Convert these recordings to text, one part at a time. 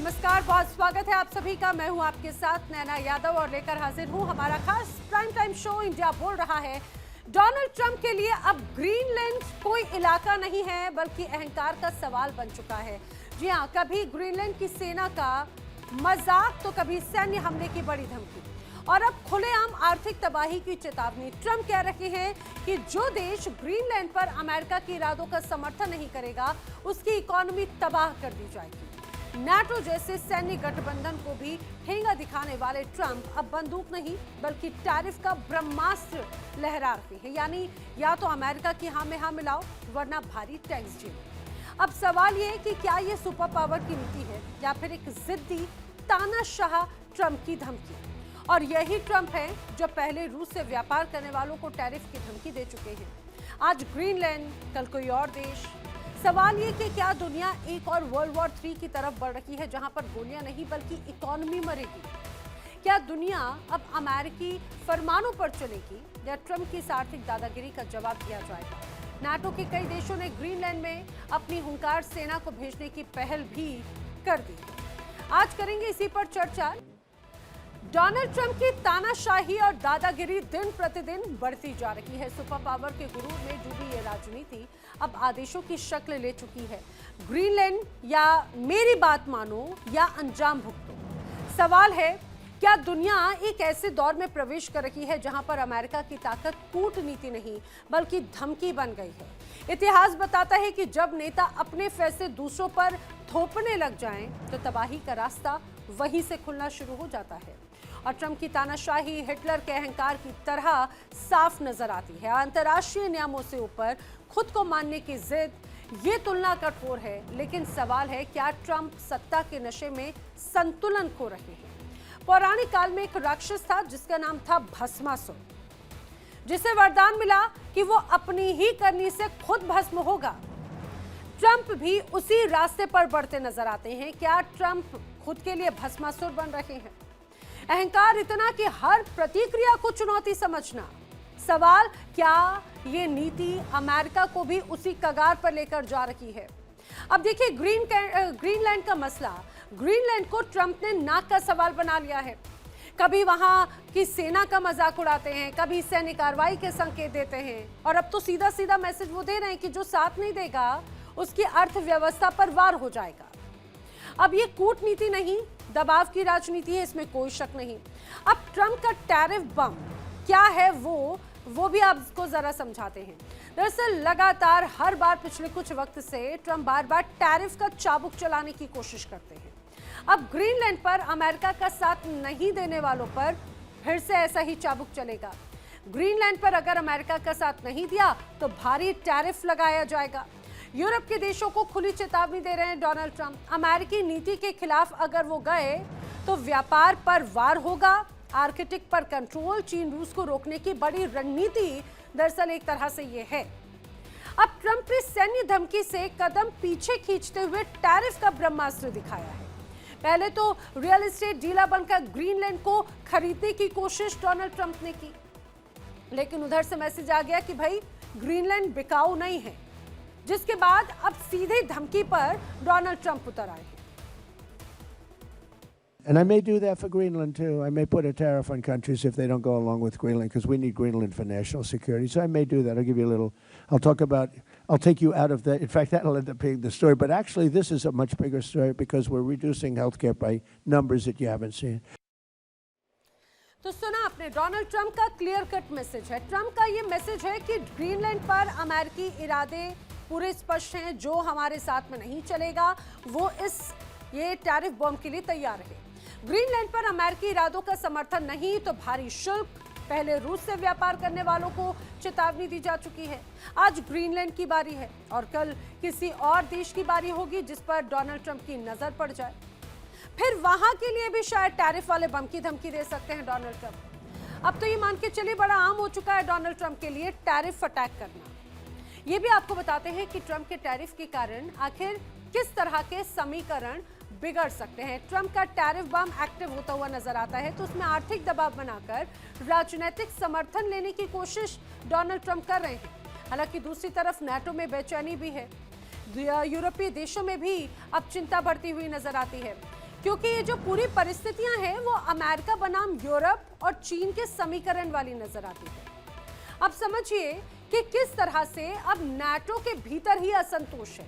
नमस्कार, बहुत स्वागत है आप सभी का। मैं हूं आपके साथ नैना यादव और लेकर हाजिर हूं हमारा खास प्राइम टाइम शो। इंडिया बोल रहा है डोनाल्ड ट्रंप के लिए अब ग्रीनलैंड कोई इलाका नहीं है बल्कि अहंकार का सवाल बन चुका है। जी हां, कभी ग्रीनलैंड की सेना का मजाक तो कभी सैन्य हमले की बड़ी धमकी और अब खुलेआम आर्थिक तबाही की चेतावनी। ट्रंप कह रहे हैं कि जो देश ग्रीनलैंड पर अमेरिका के इरादों का समर्थन नहीं करेगा उसकी इकोनॉमी तबाह कर दी जाएगी। नाटो जैसे सैन्य गठबंधन को भी ठेंगा दिखाने वाले ट्रंप अब बंदूक नहीं बल्कि टैरिफ का ब्रह्मास्त्र लहरा रहे हैं, यानी या तो अमेरिका की हाँ में हाँ मिलाओ वरना भारी टैक्स झेलो। अब सवाल ये है कि क्या ये सुपर पावर की नीति है या फिर एक जिद्दी तानाशाह ट्रंप की धमकी। और यही ट्रंप है जो पहले रूस से व्यापार करने वालों को टैरिफ की धमकी दे चुके हैं। आज ग्रीनलैंड, कल कोई और देश। सवाल ये कि क्या दुनिया एक और वर्ल्ड वॉर 3 की तरफ बढ़ रही है जहां पर गोलियां नहीं बल्कि इकोनॉमी मरेगी। क्या दुनिया अब अमेरिकी फरमानों पर चलेगी या ट्रंप की इस आर्थिक दादागिरी का जवाब दिया जाएगा। नाटो के कई देशों ने ग्रीनलैंड में अपनी हुंकार सेना को भेजने की पहल भी कर दी। आज करेंगे इसी पर चर्चा। डोनाल्ड ट्रंप की तानाशाही और दादागिरी दिन प्रतिदिन बढ़ती जा रही है। सुपर पावर के गुरूर में डूबी ये राजनीति अब आदेशों की शक्ल ले चुकी है। ग्रीनलैंड या मेरी बात मानो या अंजाम भुगतो। सवाल है, क्या दुनिया एक ऐसे दौर में प्रवेश कर रही है जहां पर अमेरिका की ताकत कूटनीति नहीं बल्कि धमकी बन गई है। इतिहास बताता है कि जब नेता अपने फैसले दूसरों पर थोपने लग जाएं तो तबाही का रास्ता वहीं से खुलना शुरू हो जाता है। और ट्रंप की तानाशाही हिटलर के अहंकार की तरह साफ नजर आती है। अंतर्राष्ट्रीय नियमों से ऊपर खुद को मानने की जिद, ये तुलना कठोर है, लेकिन सवाल है क्या ट्रंप सत्ता के नशे में संतुलन खो रहे हैं। पौराणिक काल में एक राक्षस था जिसका नाम था भस्मासुर, जिसे वरदान मिला कि वो अपनी ही करनी से खुद भस्म होगा। ट्रंप भी उसी रास्ते पर बढ़ते नजर आते हैं। क्या ट्रंप खुद के लिए भस्मासुर बन रहे हैं? अहंकार इतना कि हर प्रतिक्रिया को चुनौती समझना। सवाल, क्या ये नीति अमेरिका को भी उसी कगार पर लेकर जा रही है? अब देखिए, ग्रीनलैंड का मसला, ग्रीनलैंड को ट्रंप ने नाक का सवाल बना लिया है। कभी वहां की सेना का मजाक उड़ाते हैं, कभी सैन्य कार्रवाई के संकेत देते हैं और अब तो सीधा सीधा मैसेज वो दे रहे हैं कि जो साथ नहीं देगा उसकी अर्थव्यवस्था पर वार हो जाएगा। अब ये कूटनीति नहीं, दबाव की राजनीति है, इसमें कोई शक नहीं। अब ट्रंप का टैरिफ बम क्या है वो भी आपको जरा समझाते हैं। दरअसल लगातार हर बार पिछले कुछ वक्त से ट्रंप बार बार टैरिफ का चाबुक चलाने की कोशिश करते हैं। अब ग्रीनलैंड पर अमेरिका का साथ नहीं देने वालों पर फिर से ऐसा ही चाबुक चलेगा। ग्रीनलैंड पर अगर अमेरिका का साथ नहीं दिया तो भारी टैरिफ लगाया जाएगा। यूरोप के देशों को खुली चेतावनी दे रहे हैं डोनाल्ड ट्रंप। अमेरिकी नीति के खिलाफ अगर वो गए तो व्यापार पर वार होगा, आर्कटिक पर कंट्रोल, चीन रूस को रोकने की बड़ी रणनीति दरअसल एक तरह से ये है। अब ट्रंप ने सैन्य धमकी से कदम पीछे खींचते हुए टैरिफ का ब्रह्मास्त्र दिखाया है। पहले तो रियल एस्टेट डीलर बनकर ग्रीनलैंड को खरीदने की कोशिश डोनाल्ड ट्रंप ने की, लेकिन उधर से मैसेज आ गया कि भाई ग्रीनलैंड बिकाऊ नहीं है, जिसके बाद अब सीधे धमकी पर डोनाल्ड ट्रंप उतर आए हैं। And I may do that for Greenland too. I may put a tariff on countries if they don't go along with Greenland because we need Greenland for national security. So I may do that. I'll give you a little, I'll take you out of that. In fact, that'll end up being the story. But actually, this is a much bigger story because we're reducing healthcare by numbers that you haven't seen. तो सुना आपने, Donald Trump का clear cut message है। Trump का ये message है कि Greenland पर अमेरिकी इरादे पूरे स्पष्ट हैं। जो हमारे साथ में नहीं चलेगा वो ये टैरिफ बम के लिए तैयार है। ग्रीनलैंड पर अमेरिकी इरादों का समर्थन नहीं तो भारी शुल्क। पहले रूस से व्यापार करने वालों को चेतावनी दी जा चुकी है। आज ग्रीनलैंड की बारी है और कल किसी और देश की बारी होगी जिस पर डोनाल्ड ट्रंप की नजर पड़ जाए। फिर वहां के लिए भी शायद टैरिफ वाले बम की धमकी दे सकते हैं डोनाल्ड ट्रंप। अब तो ये मान के चलिए बड़ा आम हो चुका है डोनाल्ड ट्रंप के लिए टैरिफ अटैक करना। ये भी आपको बताते हैं कि ट्रंप के टैरिफ के कारण आखिर किस तरह के समीकरण बिगड़ सकते हैं। ट्रंप का टैरिफ बम एक्टिव होता हुआ नजर आता है तो उसमें आर्थिक दबाव बनाकर राजनीतिक समर्थन लेने की कोशिश डोनाल्ड ट्रंप कर रहे हैं। हालांकि दूसरी तरफ नाटो में बेचैनी भी है। यूरोपीय देशों में भी अब चिंता बढ़ती हुई नजर आती है। क्योंकि ये जो पूरी परिस्थितियां हैं वो अमेरिका बनाम यूरोप और चीन के समीकरण वाली नजर आती है। अब समझिए कि किस तरह से अब नाटो के भीतर ही असंतोष है।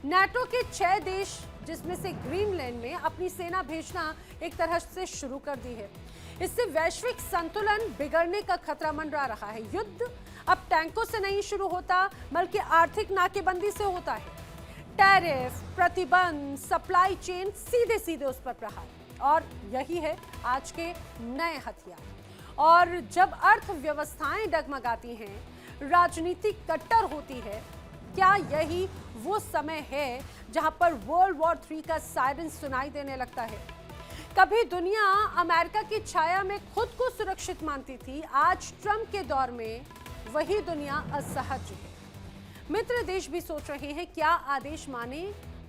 नाटो के 6 देश जिसमें से ग्रीनलैंड में अपनी सेना भेजना एक तरह से शुरू कर दी है। इससे वैश्विक संतुलन बिगड़ने का खतरा मंडरा रहा है। युद्ध अब टैंकों से नहीं शुरू होता बल्कि आर्थिक नाकेबंदी से होता है। टैरिफ, प्रतिबंध, सप्लाई चेन, सीधे सीधे उस पर प्रहार, और यही है आज के नए हथियार। और जब अर्थव्यवस्थाएं डगमगाती हैं, राजनीति कट्टर होती है, क्या यही वो समय है जहां पर वर्ल्ड वॉर 3 का सायरन सुनाई देने लगता है? कभी दुनिया अमेरिका की छाया में खुद को सुरक्षित मानती थी, आज ट्रंप के दौर में वही दुनिया असहज है। मित्र देश भी सोच रहे हैं क्या आदेश माने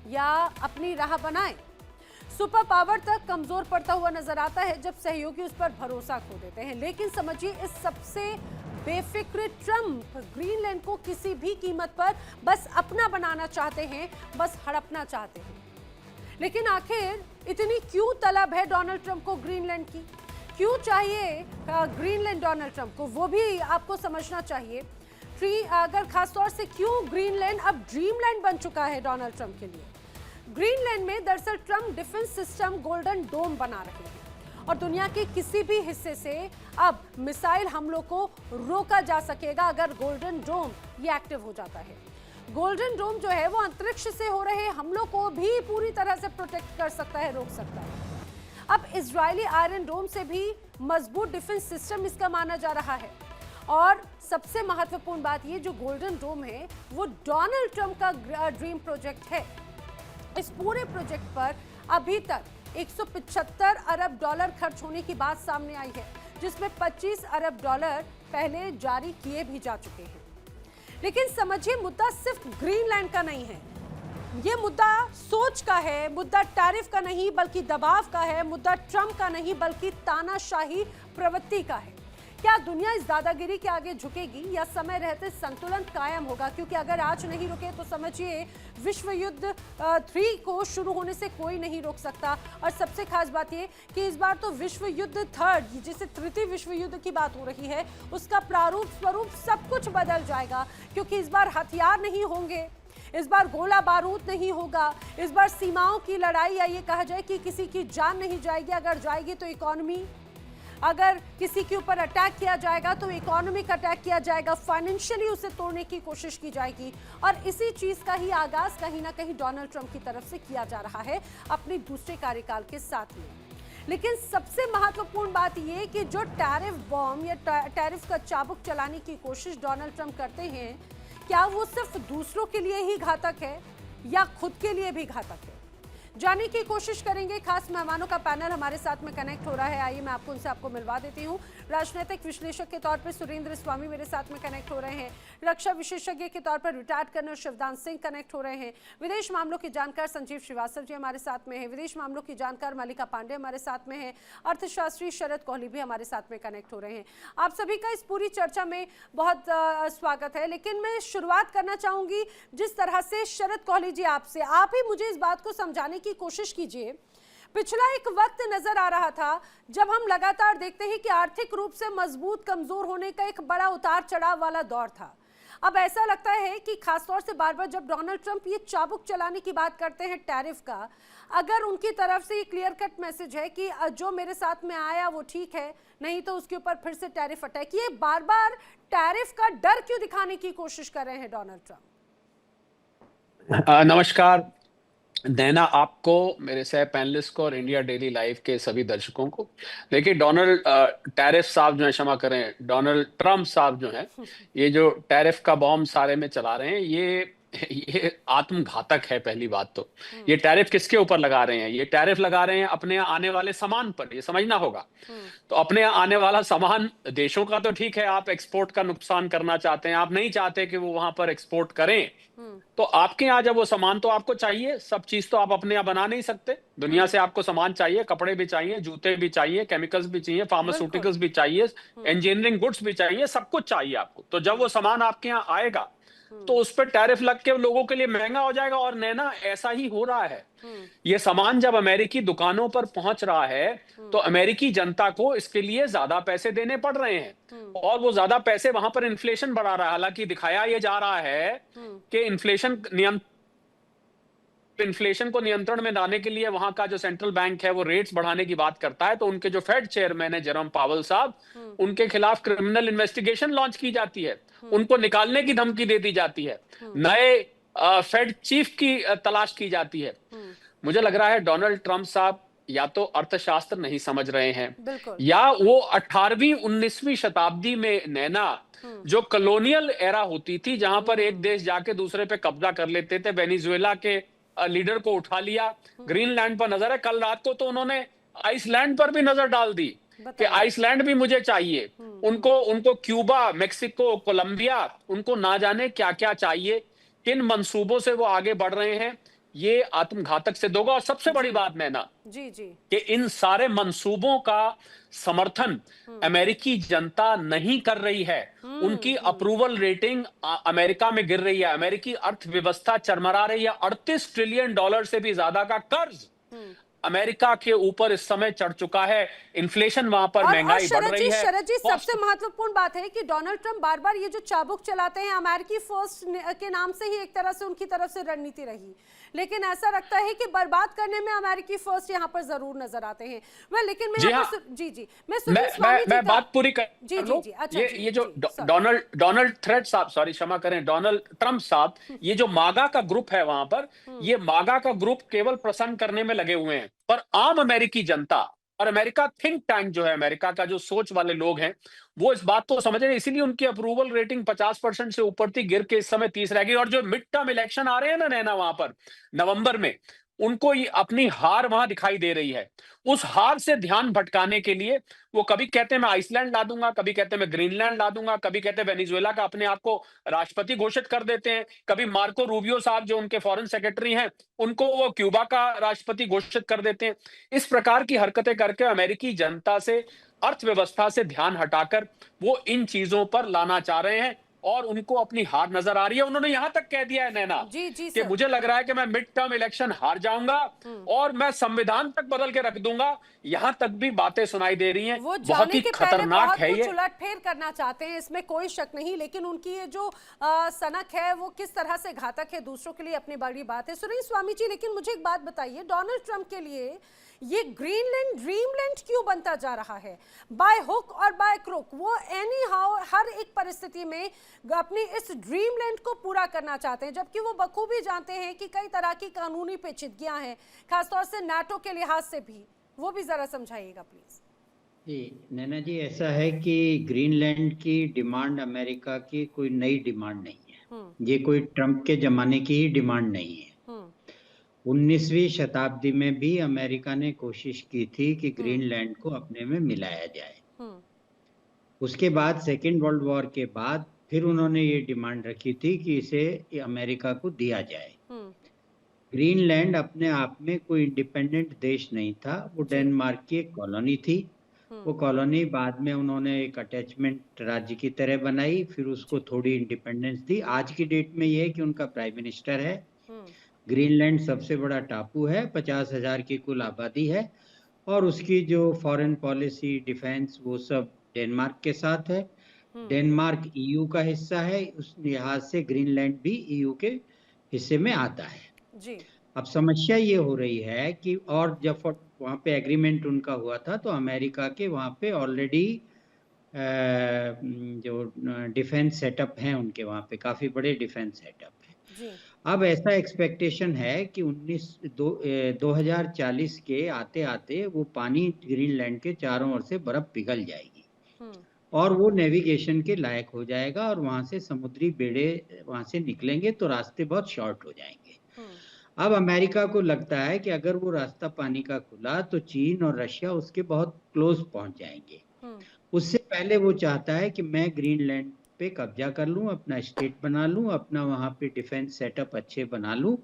या अपनी राह बनाए। सुपर पावर तक कमजोर पड़ता हुआ नजर आता है जब सहयोगी उस पर भरोसा खो देते हैं। लेकिन समझिए, इस सबसे बेफिक्र ट्रंप ग्रीनलैंड को किसी भी कीमत पर बस अपना बनाना चाहते हैं, बस हड़पना चाहते हैं। लेकिन आखिर इतनी क्यों तलब है डोनाल्ड ट्रंप को ग्रीनलैंड की? क्यों चाहिए ग्रीनलैंड डोनाल्ड ट्रंप को, वो भी आपको समझना चाहिए। अगर खासतौर से क्यों ग्रीनलैंड अब ड्रीमलैंड बन चुका है डोनाल्ड ट्रंप के लिए। ग्रीनलैंड में दरअसल ट्रंप डिफेंस सिस्टम गोल्डन डोम बना रहे हैं और दुनिया के किसी भी हिस्से से अब मिसाइल हमलों को रोका जा सकेगा अगर गोल्डन डोम ये एक्टिव हो जाता है। गोल्डन डोम जो है वो अंतरिक्ष से हो रहे हमलों को भी पूरी तरह से प्रोटेक्ट कर सकता है, रोक सकता है। अब इजरायली आयरन डोम से भी मजबूत डिफेंस सिस्टम इसका माना जा रहा है। और सबसे महत्वपूर्ण बात ये, जो गोल्डन डोम है वो डोनाल्ड ट्रंप का ड्रीम प्रोजेक्ट है। इस पूरे प्रोजेक्ट पर अभी तक 175 अरब डॉलर खर्च होने की बात सामने आई है, जिसमें 25 अरब डॉलर पहले जारी किए भी जा चुके हैं। लेकिन समझिए, मुद्दा सिर्फ ग्रीनलैंड का नहीं है, ये मुद्दा सोच का है, मुद्दा टैरिफ का नहीं बल्कि दबाव का है, मुद्दा ट्रंप का नहीं बल्कि तानाशाही प्रवृत्ति का है। क्या दुनिया इस दादागिरी के आगे झुकेगी या समय रहते संतुलन कायम होगा? क्योंकि अगर आज नहीं रुके तो समझिए विश्व युद्ध 3 को शुरू होने से कोई नहीं रोक सकता। और सबसे खास बात ये कि इस बार तो विश्व युद्ध 3, जिसे तृतीय विश्व युद्ध की बात हो रही है, उसका प्रारूप स्वरूप सब कुछ बदल जाएगा। क्योंकि इस बार हथियार नहीं होंगे, इस बार गोला बारूद नहीं होगा, इस बार सीमाओं की लड़ाई, या ये कहा जाए कि किसी की जान नहीं जाएगी। अगर जाएगी तो इकोनॉमी, अगर किसी के ऊपर अटैक किया जाएगा तो इकोनॉमिक अटैक किया जाएगा, फाइनेंशियली उसे तोड़ने की कोशिश की जाएगी। और इसी चीज का ही आगाज कहीं ना कहीं डोनाल्ड ट्रंप की तरफ से किया जा रहा है अपने दूसरे कार्यकाल के साथ में। लेकिन सबसे महत्वपूर्ण बात यह कि जो टैरिफ बॉम्ब या टैरिफ का चाबुक चलाने की कोशिश डोनाल्ड ट्रंप करते हैं, क्या वो सिर्फ दूसरों के लिए ही घातक है या खुद के लिए भी घातक है? जानने की कोशिश करेंगे। खास मेहमानों का पैनल हमारे साथ में कनेक्ट हो रहा है। आइए मैं आपको मिलवा देती हूँ। राजनीतिक विश्लेषक के तौर पर सुरेंद्र स्वामी मेरे साथ में कनेक्ट हो रहे हैं। रक्षा विशेषज्ञ के तौर पर retired colonel Shivdan Singh connect हो रहे हैं। विदेश मामलों के जानकार संजीव श्रीवास्तव जी हमारे साथ में है। विदेश मामलों की जानकार मल्लिका पांडे हमारे साथ में है। अर्थशास्त्री शरद कोहली भी हमारे साथ में कनेक्ट हो रहे हैं। आप सभी का इस पूरी चर्चा में बहुत स्वागत है। लेकिन मैं शुरुआत करना चाहूंगी जिस तरह से शरद कोहली जी, आपसे, आप ही मुझे इस बात को समझाने की कोशिश कीजिए। पिछला एक वक्त नजर आ रहा था जब हम लगातार देखते हैं कि आर्थिक रूप से मजबूत कमजोर होने का एक बड़ा उतार चढ़ाव वाला दौर था। अब ऐसा लगता है कि खासतौर से बार बार जब डोनाल्ड ट्रंप ये चाबुक चलाने की बात करते हैं टैरिफ का, अगर उनकी तरफ से ये क्लियर कट मैसेज है कि जो मेरे साथ में आया वो ठीक है, नहीं तो उसके ऊपर फिर से टैरिफ अटैक, ये बार बार टैरिफ का डर क्यों दिखाने की कोशिश कर रहे हैं डोनाल्ड ट्रंप? नमस्कार नैना, आपको, मेरे सह पैनलिस्ट को और इंडिया डेली लाइव के सभी दर्शकों को। देखिए, डोनाल्ड टैरिफ साहब जो है, क्षमा करें, डोनाल्ड ट्रंप साहब जो है, ये जो टैरिफ का बॉम्ब सारे में चला रहे हैं, ये आत्मघातक है। पहली बात तो ये टैरिफ किसके ऊपर लगा रहे हैं? ये टैरिफ लगा रहे हैं अपने आने वाले सामान पर, ये समझना होगा। तो अपने आने वाला सामान देशों का तो ठीक है, आप एक्सपोर्ट का नुकसान करना चाहते हैं, आप नहीं चाहते कि वो वहां पर एक्सपोर्ट करें, तो आपके यहाँ जब वो सामान तो आपको चाहिए, सब चीज तो आप अपने यहाँ बना नहीं सकते, दुनिया से आपको सामान चाहिए, कपड़े भी चाहिए, जूते भी चाहिए, केमिकल्स भी चाहिए, फार्मास्यूटिकल्स भी चाहिए, इंजीनियरिंग गुड्स भी चाहिए, सब कुछ चाहिए आपको। तो जब वो सामान आपके यहाँ आएगा तो उस पर टैरिफ लग के लोगों के लिए महंगा हो जाएगा। और नैना ऐसा ही हो रहा है। ये सामान जब अमेरिकी दुकानों पर पहुंच रहा है तो अमेरिकी जनता को इसके लिए ज्यादा पैसे देने पड़ रहे हैं, और वो ज्यादा पैसे वहां पर इन्फ्लेशन बढ़ा रहा है। हालांकि दिखाया ये जा रहा है कि इन्फ्लेशन को नियंत्रण में लाने के लिए वहां का जो सेंट्रल बैंक है वो रेट्स बढ़ाने की बात करता है, तो उनके जो फेड चेयरमैन है जेरोम पावेल साहब, उनके खिलाफ क्रिमिनल इन्वेस्टिगेशन लॉन्च की जाती है, उनको निकालने की धमकी दे दी जाती है, नए फेड चीफ की तलाश की जाती है। मुझे लग रहा है डोनाल्ड ट्रंप साहब या तो अर्थशास्त्र नहीं समझ रहे हैं, या वो 18वीं 19वीं शताब्दी में नैना जो कॉलोनियल एरा होती थी, जहां पर एक देश जाके दूसरे पे कब्जा कर लेते थे, वेनेजुएला के लीडर को उठा लिया, ग्रीनलैंड पर नजर है, कल रात को तो उन्होंने आइसलैंड पर भी नजर डाल दी कि आइसलैंड भी मुझे चाहिए। उनको क्यूबा, मेक्सिको, कोलंबिया, उनको ना जाने क्या क्या चाहिए। किन मंसूबों से वो आगे बढ़ रहे हैं, ये आत्मघातक सिद्ध होगा। और सबसे बड़ी बात नैना जी कि इन सारे मंसूबों का समर्थन अमेरिकी जनता नहीं कर रही है। उनकी अप्रूवल रेटिंग अमेरिका में गिर रही है, अमेरिकी अर्थव्यवस्था चरमरा रही है। $38 ट्रिलियन से भी ज्यादा का कर्ज अमेरिका के ऊपर इस समय चढ़ चुका है, इन्फ्लेशन वहां पर, महंगाई बढ़ रही है। शरद जी, सबसे महत्वपूर्ण बात है कि डोनाल्ड ट्रंप बार बार ये जो चाबुक चलाते हैं, अमेरिकी फर्स्ट के नाम से ही एक तरह से उनकी तरफ से रणनीति रही, लेकिन ऐसा लगता है कि बर्बाद करने में अमेरिकी फर्स्ट यहाँ पर जरूर नजर आते हैं। लेकिन मैं बात पूरी कर लूं। अच्छा, ये जो डोनाल्ड थ्रेड साहब, सॉरी क्षमा करें, डोनाल्ड ट्रंप साहब, ये जो मागा का ग्रुप है वहां पर, ये मागा का ग्रुप केवल प्रसन्न करने में लगे हुए हैं, पर आम अमेरिकी जनता और अमेरिका थिंक टैंक जो है, अमेरिका का जो सोच वाले लोग हैं, वो इस बात को समझ रहे हैं। इसीलिए उनकी अप्रूवल रेटिंग 50% से ऊपर थी, गिर के इस समय 30 रह गई। और जो मिड टर्म इलेक्शन आ रहे हैं ना नैना वहां पर नवंबर में, उनको ये अपनी हार वहां दिखाई दे रही है। उस हार से ध्यान भटकाने के लिए वो कभी कहते हैं मैं आइसलैंड ला दूंगा, कभी कहते हैं मैं ग्रीनलैंड ला दूंगा, कभी कहते हैं वेनेजुएला का अपने आप को राष्ट्रपति घोषित कर देते हैं, कभी मार्को रूबियो साहब जो उनके फॉरेन सेक्रेटरी हैं उनको वो क्यूबा का राष्ट्रपति घोषित कर देते हैं। इस प्रकार की हरकतें करके अमेरिकी जनता से, अर्थव्यवस्था से ध्यान हटाकर वो इन चीजों पर लाना चाह रहे हैं, और उनको अपनी हार नजर आ रही है। उन्होंने यहां तक कह दिया है नैना कि मुझे लग रहा है कि मैं मिड टर्म इलेक्शन हार जाऊंगा और मैं संविधान तक बदल के रख दूंगा। यहां तक भी बातें सुनाई दे रही हैं। वो बहुत ही खतरनाक है ये। उलट फेर करना चाहते हैं, इसमें कोई शक नहीं, लेकिन उनकी ये जो सनक है वो किस तरह से घातक है दूसरों के लिए अपनी बड़ी बात है। सुरेश स्वामी जी, लेकिन मुझे एक बात बताइए, डोनाल्ड ट्रंप के लिए ये ग्रीनलैंड ड्रीमलैंड क्यों बनता जा रहा है? बाय हुक और बाय क्रुक वो एनी हाउ हर एक परिस्थिति में अपनी इस ड्रीमलैंड को पूरा करना चाहते हैं, जबकि वो बखूबी जानते हैं कि कई तरह की कानूनी पेचीदगियां हैं, खासतौर से नाटो के लिहाज से भी। वो भी जरा समझाइएगा प्लीज। जी नैना जी, ऐसा है कि ग्रीनलैंड की डिमांड अमेरिका की कोई नई डिमांड नहीं है, ये कोई ट्रंप के जमाने की ही डिमांड नहीं है। 19वीं शताब्दी में भी अमेरिका ने कोशिश की थी कि ग्रीनलैंड को अपने में मिलाया जाए। उसके बाद सेकेंड वर्ल्ड वॉर के बाद फिर उन्होंने ये डिमांड रखी थी कि इसे अमेरिका को दिया जाए। ग्रीनलैंड अपने आप में कोई इंडिपेंडेंट देश नहीं था, वो डेनमार्क की एक कॉलोनी थी। वो कॉलोनी बाद में उन्होंने एक अटैचमेंट राज्य की तरह बनाई, फिर उसको थोड़ी इंडिपेंडेंस दी। आज की डेट में ये है कि उनका प्राइम मिनिस्टर है। ग्रीनलैंड सबसे बड़ा टापू है, 50,000 की कुल आबादी है, और उसकी जो फॉरेन पॉलिसी, डिफेंस, वो सब डेनमार्क के साथ है। डेनमार्क ईयू का हिस्सा है, उस लिहाज से ग्रीनलैंड भी ईयू के हिस्से में आता है जी। अब समस्या ये हो रही है कि, और जब वहाँ पे एग्रीमेंट उनका हुआ था तो अमेरिका के वहाँ पे ऑलरेडी जो डिफेंस सेटअप हैं उनके वहाँ पे काफ़ी बड़े डिफेंस सेटअप हैं। अब ऐसा एक्सपेक्टेशन है कि 2040 के आते आते वो पानी ग्रीनलैंड के चारों ओर से बर्फ पिघल जाएगी और वो नेविगेशन के लायक हो जाएगा, और वहाँ से समुद्री बेड़े वहाँ से निकलेंगे तो रास्ते बहुत शॉर्ट हो जाएंगे। अब अमेरिका को लगता है कि अगर वो रास्ता पानी का खुला तो चीन और रशिया उसके बहुत क्लोज पहुँच जाएंगे। उससे पहले वो चाहता है कि मैं ग्रीनलैंड पे कब्जा कर लूं, अपना स्टेट बना लूं, अपना वहां पे डिफेंस सेटअप अच्छे बना लूं,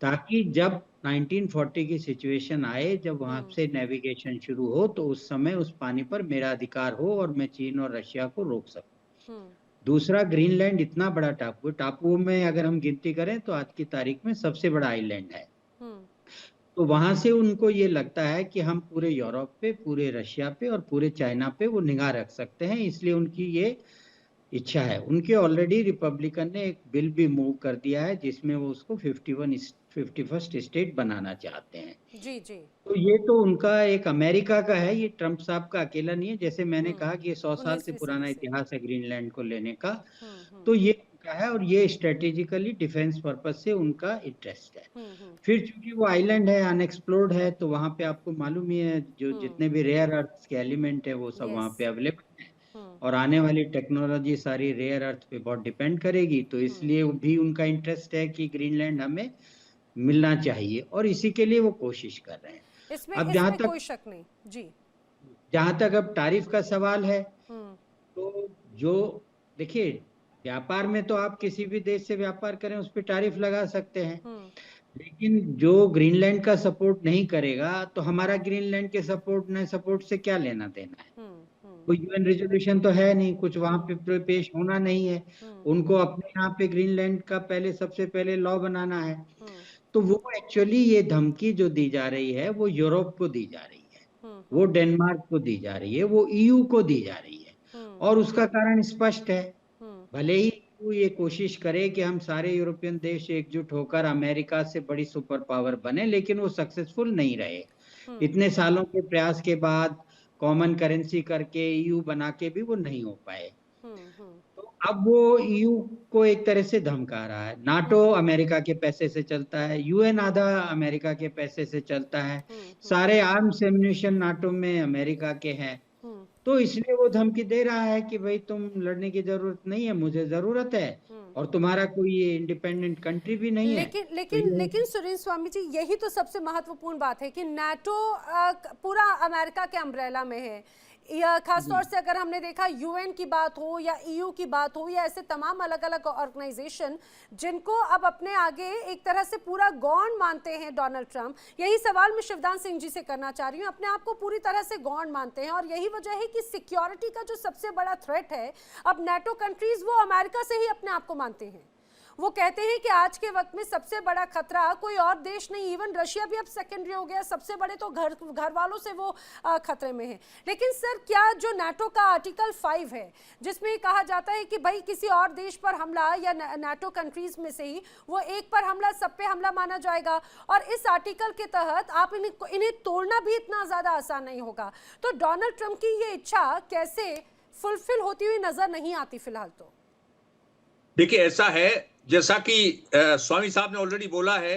ताकि जब 1940 की सिचुएशन आए, जब वहां से नेविगेशन शुरू हो, तो उस समय उस पानी पर मेरा अधिकार हो और मैं चीन और रशिया को रोक सकूं। दूसरा, ग्रीनलैंड इतना बड़ा टापू है, टापुओं में अगर हम गिनती करें तो आज की तारीख में सबसे बड़ा आइलैंड है। तो वहां से उनको ये लगता है कि हम पूरे यूरोप पे, पूरे रशिया पे और पूरे चाइना पे वो निगाह रख सकते हैं, इसलिए उनकी ये इच्छा है। उनके ऑलरेडी रिपब्लिकन ने एक बिल भी मूव कर दिया है जिसमें वो उसको 51st स्टेट बनाना चाहते हैं। जी जी। तो ये तो उनका एक अमेरिका का है, ये ट्रम्प साहब का अकेला नहीं है। जैसे मैंने कहा कि ये 100 साल से 19वीं पुराना सदी से। इतिहास है ग्रीनलैंड को लेने का, तो ये उनका है और ये स्ट्रेटेजिकली डिफेंस पर्पज से उनका इंटरेस्ट है। फिर चूंकि वो आइलैंड है, अनएक्सप्लोर्ड है, तो वहां पे आपको मालूम ही है जो जितने भी रेयर अर्थ के एलिमेंट है वो सब वहां पे अवेलेबल है, और आने वाली टेक्नोलॉजी सारी रेयर अर्थ पे बहुत डिपेंड करेगी। तो इसलिए भी उनका इंटरेस्ट है कि ग्रीनलैंड हमें मिलना चाहिए, और इसी के लिए वो कोशिश कर रहे हैं। इसमें अब इसमें कोई शक नहीं जी। जहां तक अब तारीफ का सवाल है, तो जो देखिए, व्यापार में तो आप किसी भी देश से व्यापार करें उस पर टैरिफ लगा सकते हैं, लेकिन जो ग्रीनलैंड का सपोर्ट नहीं करेगा तो हमारा ग्रीनलैंड के सपोर्ट से क्या लेना देना है। कोई यूएन रेजोल्यूशन तो है नहीं, कुछ वहां पे पेश होना नहीं है। उनको अपने यहाँ पे ग्रीनलैंड का सबसे पहले लॉ बनाना है। तो वो एक्चुअली ये धमकी जो दी जा रही है वो यूरोप को दी जा रही है, वो डेनमार्क को दी जा रही है, वो ईयू को दी जा रही है, और उसका कारण स्पष्ट है। भले ही EU ये कोशिश करे कि हम सारे यूरोपियन देश एकजुट होकर अमेरिका से बड़ी सुपर पावर बने, लेकिन वो सक्सेसफुल नहीं रहे। इतने सालों के प्रयास के बाद कॉमन करेंसी करके EU बना के भी वो नहीं हो पाए। तो अब वो EU को एक तरह से धमका रहा है। नाटो अमेरिका के पैसे से चलता है, UN आधा अमेरिका के पैसे से चलता है, सारे आर्म्स एम्युनिशन नाटो में अमेरिका के हैं। तो इसलिए वो धमकी दे रहा है कि भाई तुम लड़ने की जरूरत नहीं है, मुझे जरूरत है, और तुम्हारा कोई ये इंडिपेंडेंट कंट्री भी नहीं है। लेकिन सुरेंद्र स्वामी जी, यही तो सबसे महत्वपूर्ण बात है कि नाटो पूरा अमेरिका के अम्ब्रेला में है, या खासतौर से अगर हमने देखा यूएन की बात हो या ईयू की बात हो या ऐसे तमाम अलग अलग ऑर्गेनाइजेशन जिनको अब अपने आगे एक तरह से पूरा गॉड मानते हैं डोनाल्ड ट्रंप। यही सवाल मैं शिवदान सिंह जी से करना चाह रही हूँ, अपने आप को पूरी तरह से गॉड मानते हैं, और यही वजह है कि सिक्योरिटी का जो सबसे बड़ा थ्रेट है अब नेटो कंट्रीज वो अमेरिका से ही अपने आप को मानते हैं। वो कहते हैं कि आज के वक्त में सबसे बड़ा खतरा कोई और देश नहीं, इवन रशिया भी अब सेकेंडरी हो गया, सबसे बड़े तो घर वालों से वो खतरे में है। लेकिन सर, क्या जो नाटो का आर्टिकल 5 है जिसमें कहा जाता है कि भाई किसी और देश पर हमला या नाटो कंट्रीज में से ही वो एक पर हमला सब पे हमला माना जाएगा, और इस आर्टिकल के तहत आप इन्हें तोड़ना भी इतना ज्यादा आसान नहीं होगा। तो डोनाल्ड ट्रंप की ये इच्छा कैसे फुलफिल होती हुई नजर नहीं आती फिलहाल। तो देखिए, ऐसा है जैसा कि स्वामी साहब ने ऑलरेडी बोला है,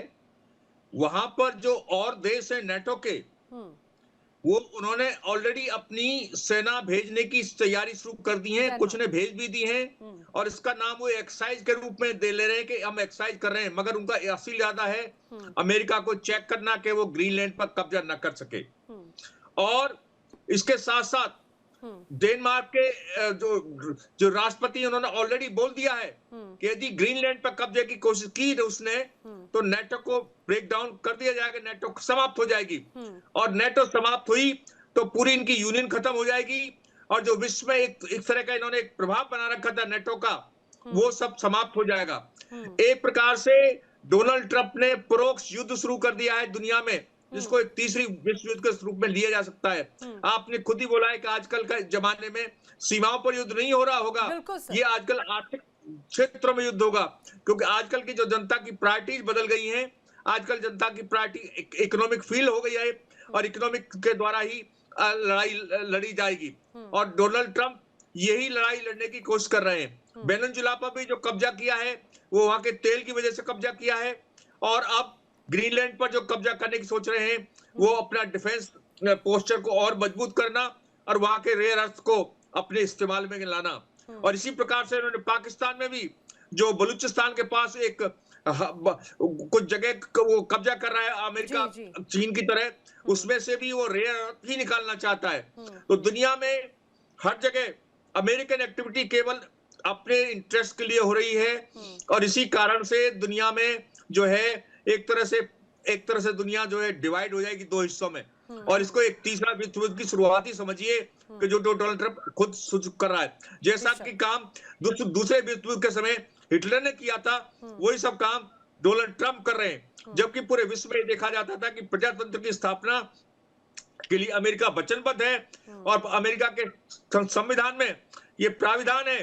वहां पर जो और देश है नेटो के, वो उन्होंने ऑलरेडी अपनी सेना भेजने की तैयारी शुरू कर दी है, कुछ ने भेज भी दी है, और इसका नाम वो एक्सरसाइज के रूप में दे ले रहे हैं कि हम एक्सरसाइज कर रहे हैं, मगर उनका असली इरादा है अमेरिका को चेक करना कि वो ग्रीनलैंड पर कब्जा न कर सके। और इसके साथ साथ डेनमार्क के जो राष्ट्रपति उन्होंने ऑलरेडी बोल दिया है कि यदि ग्रीनलैंड पर कब्जे की कोशिश की उसने, तो नेटो को ब्रेक डाउन कर दिया जाएगा, नेटो समाप्त हो जाएगी, और नेटो समाप्त हुई तो पूरी इनकी यूनियन खत्म हो जाएगी, और जो विश्व में एक तरह का इन्होंने एक प्रभाव बना रखा था नेटो का, वो सब समाप्त हो जाएगा। एक प्रकार से डोनाल्ड ट्रंप ने परोक्ष युद्ध शुरू कर दिया है दुनिया में, जिसको एक तीसरी विश्व युद्ध के रूप में लिया जा सकता है। आपने खुद ही बोला है कि आजकल के जमाने में सीमाओं पर युद्ध नहीं हो रहा होगा, ये आजकल आर्थिक क्षेत्रों में युद्ध होगा, क्योंकि आजकल की जो जनता की प्रायोरिटीज बदल गई हैं। आजकल जनता की प्रायोरिटी इकोनॉमिक फील हो गई है, और इकोनॉमिक के द्वारा ही लड़ाई लड़ी जाएगी, और डोनाल्ड ट्रंप यही लड़ाई लड़ने की कोशिश कर रहे हैं। वेनेजुएला पर भी जो कब्जा किया है वो वहां के तेल की वजह से कब्जा किया है, और अब ग्रीनलैंड पर जो कब्जा करने की सोच रहे हैं वो अपना डिफेंस पोस्चर को और मजबूत करना और वहां के रेयर अर्थ को अपने इस्तेमाल में लाना। और इसी प्रकार से उन्होंने पाकिस्तान में भी जो बलूचिस्तान के पास एक कुछ जगह वो कब्जा कर रहा है अमेरिका चीन की तरह, उसमें से भी वो रेयर अर्थ ही निकालना चाहता है। तो दुनिया में हर जगह अमेरिकन एक्टिविटी केवल अपने इंटरेस्ट के लिए हो रही है, और इसी कारण से दुनिया में जो है एक तरह से दुनिया जो है डिवाइड हो जाएगी दो हिस्सों में। और इसको एक तीसरा विश्व युद्ध की शुरुआत ही समझिए कि जो डोनाल्ड ट्रंप खुद कर रहा है। जैसा कि काम दूसरे विश्व युद्ध के समय हिटलर ने किया था, वही सब काम डोनाल्ड ट्रंप कर रहे हैं। जबकि पूरे विश्व में देखा जाता था कि प्रजातंत्र की स्थापना के लिए अमेरिका वचनबद्ध है और अमेरिका के संविधान में ये प्राविधान है